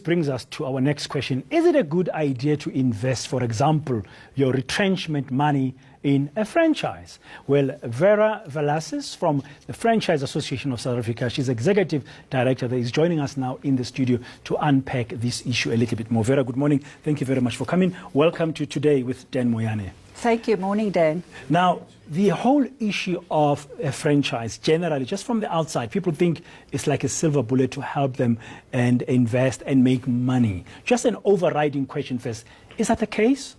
brings us to our next question. Is it a good idea to invest, for example, your retrenchment money in a franchise? Well, Vera Valasis from the Franchise Association of South Africa, she's Executive Director, that is joining us now in the studio to unpack this issue a little bit more. Vera, good morning. Thank you very much for coming. Welcome to Today with Dan Moyane. Thank you. Morning, Dan. Now, the whole issue of a franchise, generally, just from the outside, people think it's like a silver bullet to help them and invest and make money. Just an overriding question first. Is that the case?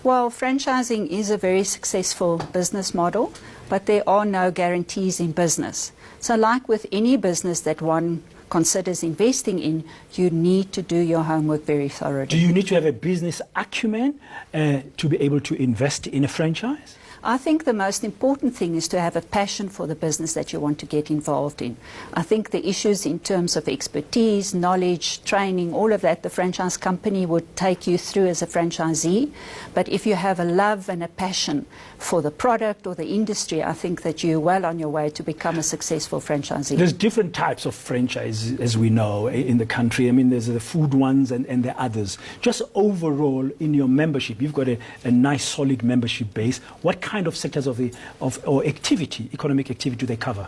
Well, franchising is a very successful business model, but there are no guarantees in business. So like with any business that one considers investing in, you need to do your homework very thoroughly. Do you need to have a business acumen to be able to invest in a franchise? I think the most important thing is to have a passion for the business that you want to get involved in. I think the issues in terms of expertise, knowledge, training, all of that, the franchise company would take you through as a franchisee. But if you have a love and a passion for the product or the industry, I think that you're well on your way to become a successful franchisee. There's different types of franchise, as we know, in the country. I mean, there's the food ones and the others. Just overall, in your membership, you've got a nice, solid membership base. What kind of sectors of economic activity do they cover?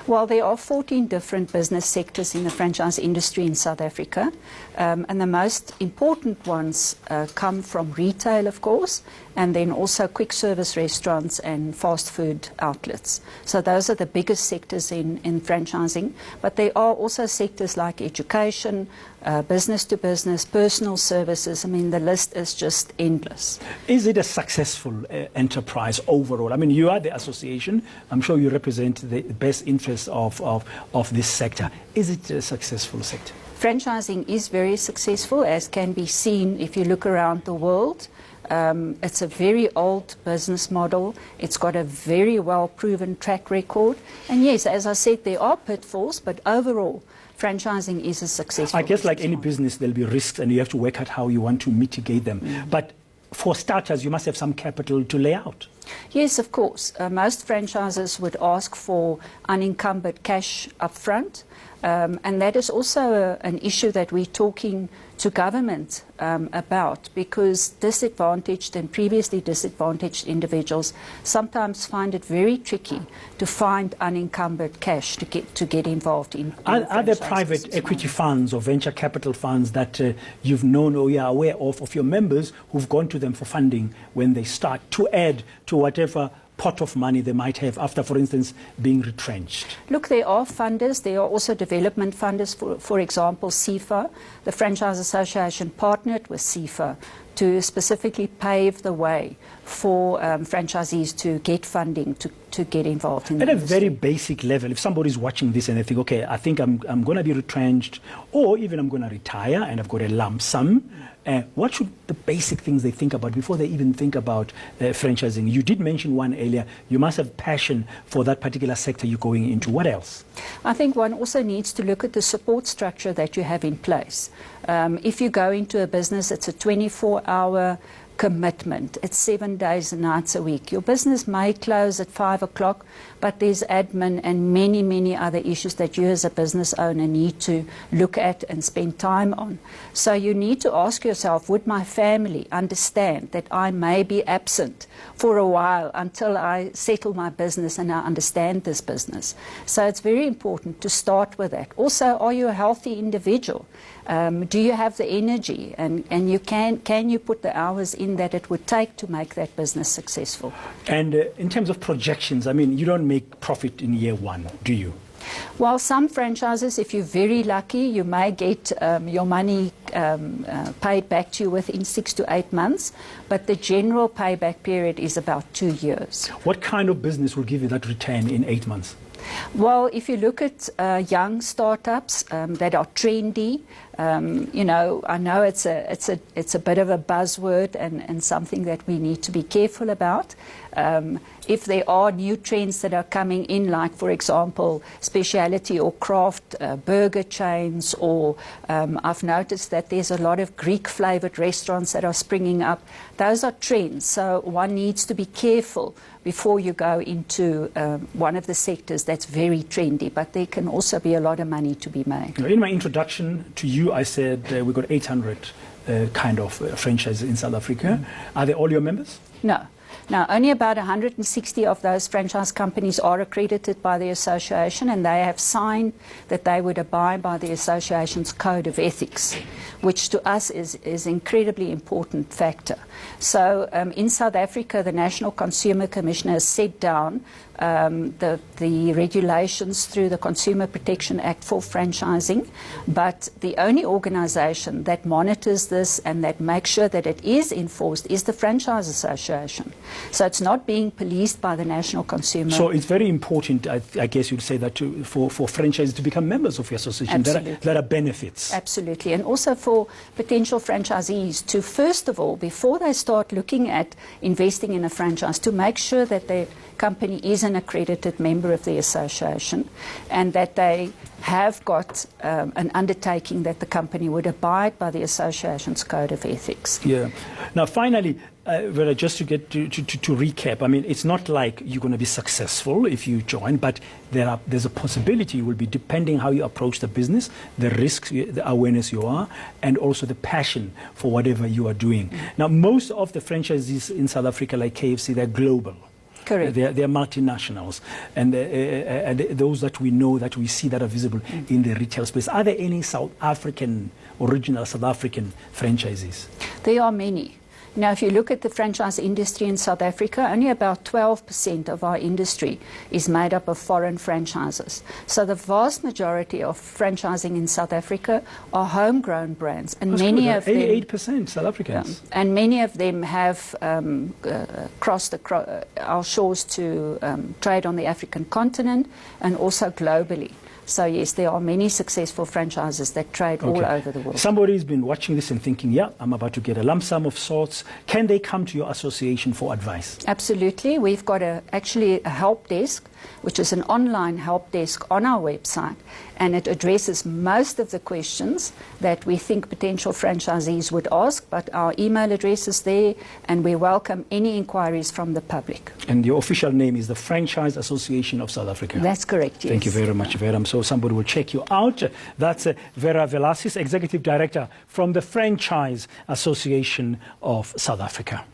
Well, there are 14 different business sectors in the franchise industry in South Africa, and the most important ones come from retail, of course, and then also quick service restaurants and fast food outlets. So those are the biggest sectors in franchising, but there are also sectors like education, business to business, personal services. I mean, the list is just endless. Is it a successful enterprise overall? I mean, you are the association. I'm sure you represent the best interests of this sector. Is it a successful sector? Franchising is very successful, as can be seen if you look around the world. It's a very old business model. It's got a very well-proven track record. And yes, as I said, there are pitfalls, but overall, franchising is a successful I guess like any model. business, there'll be risks, and you have to work out how you want to mitigate them. But for starters, you must have some capital to lay out. Yes, of course. Most franchises would ask for unencumbered cash up front. And that is also an issue that we're talking to government about, because disadvantaged and previously disadvantaged individuals sometimes find it very tricky to find unencumbered cash to get involved in. Are there private equity funds or venture capital funds that you've known or you're aware of your members who've gone to them for funding when they start to add to whatever pot of money they might have after, for instance, being retrenched? Look, there are funders. There are also development funders. For example, CIFA, the Franchise Association, partnered with CIFA to specifically pave the way for franchisees to get funding to get involved in the industry. At a very basic level, if somebody's watching this and they think, okay, I think I'm going to be retrenched, or even I'm going to retire and I've got a lump sum, what should the basic things they think about before they even think about franchising? You did mention one earlier. You must have passion for that particular sector you're going into. What else? I think one also needs to look at the support structure that you have in place. If you go into a business, it's a 24-hour commitment. It's 7 days and nights a week. Your business may close at 5 o'clock, but there's admin and many, many other issues that you as a business owner need to look at and spend time on. So you need to ask yourself, would my family understand that I may be absent for a while until I settle my business and I understand this business? So it's very important to start with that. Also, are you a healthy individual? Do you have the energy, and you can you put the hours in that it would take to make that business successful? And in terms of projections, I mean, you don't make profit in year one, do you? Well, some franchises, if you're very lucky, you may get your money paid back to you within 6 to 8 months, but the general payback period is about 2 years. What kind of business will give you that return in 8 months? Well, if you look at young startups that are trendy, you know, I know it's a bit of a buzzword and something that we need to be careful about. If there are new trends that are coming in, like, for example, specialty or craft burger chains, or I've noticed that there's a lot of Greek-flavoured restaurants that are springing up. Those are trends, so one needs to be careful before you go into one of the sectors that's very trendy, but there can also be a lot of money to be made. In my introduction to you, I said we've got 800 kind of franchises in South Africa. Are they all your members? No. Now, only about 160 of those franchise companies are accredited by the association, and they have signed that they would abide by the association's code of ethics, which to us is an incredibly important factor. So in South Africa, the National Consumer Commission has set down the regulations through the Consumer Protection Act for franchising, but the only organisation that monitors this and that makes sure that it is enforced is the Franchise Association. So it's not being policed by the National Consumer. So it's very important, I guess you'd say, that for franchises to become members of your association. There are benefits. Absolutely. And also for potential franchisees to, first of all, before they start looking at investing in a franchise, to make sure that their company is an accredited member of the association and that they have got an undertaking that the company would abide by the association's code of ethics. Yeah. Now, finally, Vera, just to get to recap, I mean, it's not like you're going to be successful if you join, but there's a possibility you will be, depending how you approach the business, the risks, the awareness you are, and also the passion for whatever you are doing. Now, most of the franchisees in South Africa, like KFC, they're global. Correct. They're multinationals, and those that we know, that we see, that are visible in the retail space. Are there any original South African franchisees? There are many. Now, if you look at the franchise industry in South Africa, only about 12% of our industry is made up of foreign franchises. So the vast majority of franchising in South Africa are homegrown brands, and That's many good. of them, 88% South Africans. and many of them have crossed our shores to trade on the African continent and also globally. So yes, there are many successful franchises that trade all over the world. Somebody's been watching this and thinking, yeah, I'm about to get a lump sum of sorts. Can they come to your association for advice? Absolutely. We've got actually a help desk, which is an online help desk on our website, and it addresses most of the questions that we think potential franchisees would ask, but our email address is there, and we welcome any inquiries from the public. And your official name is the Franchise Association of South Africa? That's correct, yes. Thank you very much, Vera. So somebody will check you out. That's Vera Valasis, Executive Director from the Franchise Association of South Africa.